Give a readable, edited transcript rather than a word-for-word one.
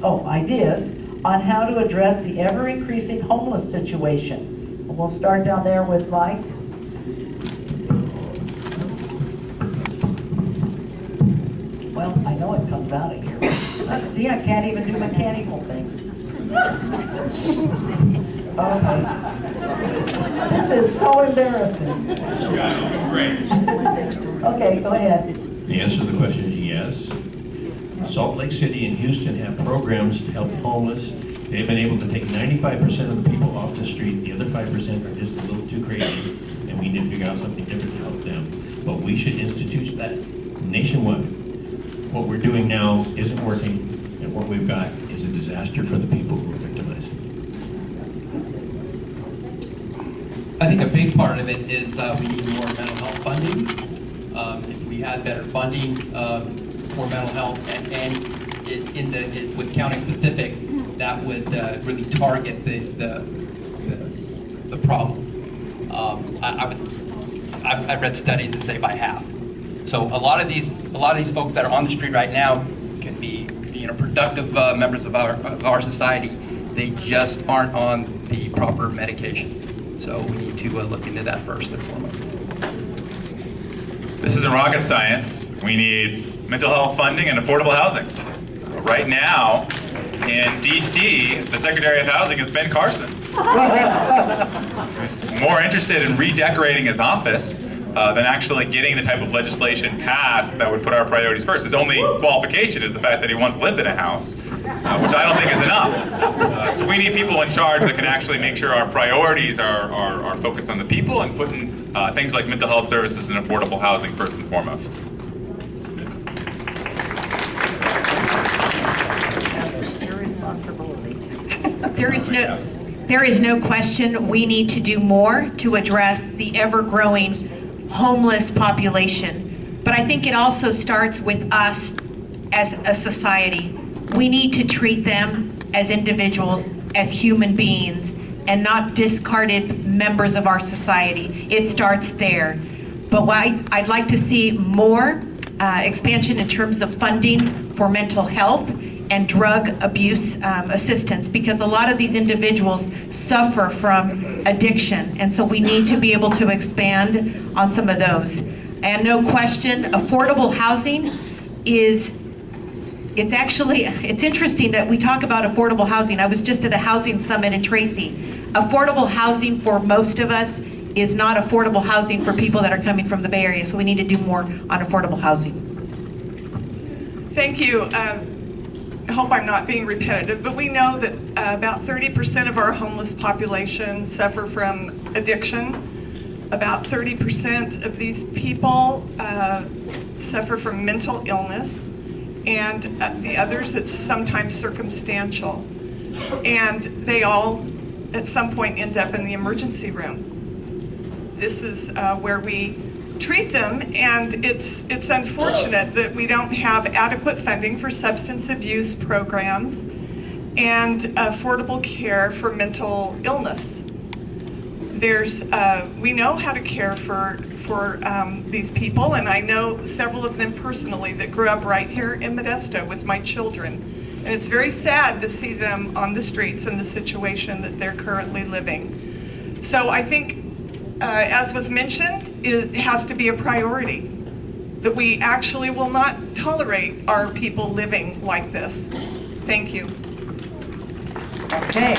ideas on how to address the ever-increasing homeless situation. We'll start down there with Mike. Well, I know it comes out of here. See, I can't even do mechanical things. Okay. This is so embarrassing. Great. Okay, go ahead. The answer to the question is yes. Salt Lake City and Houston have programs to help homeless. They've been able to take 95% of the people off the street. The other 5% are just a little too crazy, and we need to figure out something different to help them. But we should institute that nationwide. What we're doing now isn't working, and what we've got is a disaster for the people who are victimized. I think a big part of it is we need more mental health funding. If we had better funding for mental health and with county specific, that would really target the problem. I've read studies that say by half. So a lot of these folks that are on the street right now can be productive members of our society. They just aren't on the proper medication. So we need to look into that first and foremost. This isn't rocket science. We need mental health funding and affordable housing. Right now, in DC, the Secretary of Housing is Ben Carson. He's more interested in redecorating his office than actually getting the type of legislation passed that would put our priorities first. His only qualification is the fact that he once lived in a house, which I don't think is enough. So we need people in charge that can actually make sure our priorities are focused on the people and putting things like mental health services and affordable housing first and foremost. There is no question we need to do more to address the ever-growing homeless population. But I think it also starts with us as a society. We need to treat them as individuals, as human beings, and not discarded members of our society. It starts there. But I'd like to see more expansion in terms of funding for mental health and drug abuse assistance, because a lot of these individuals suffer from addiction, and so we need to be able to expand on some of those. And no question, affordable housing it's interesting that we talk about affordable housing. I was just at a housing summit in Tracy. Affordable housing for most of us is not affordable housing for people that are coming from the Bay Area, so we need to do more on affordable housing. Thank you. I hope I'm not being repetitive, but we know that about 30% of our homeless population suffer from addiction. About 30% of these people suffer from mental illness, and the others, it's sometimes circumstantial. And they all, at some point, end up in the emergency room. This is where we treat them, and it's unfortunate that we don't have adequate funding for substance abuse programs and affordable care for mental illness. We know how to care for these people, and I know several of them personally that grew up right here in Modesto with my children. And it's very sad to see them on the streets in the situation that they're currently living. So I think, as was mentioned, it has to be a priority, that we actually will not tolerate our people living like this. Thank you. Okay.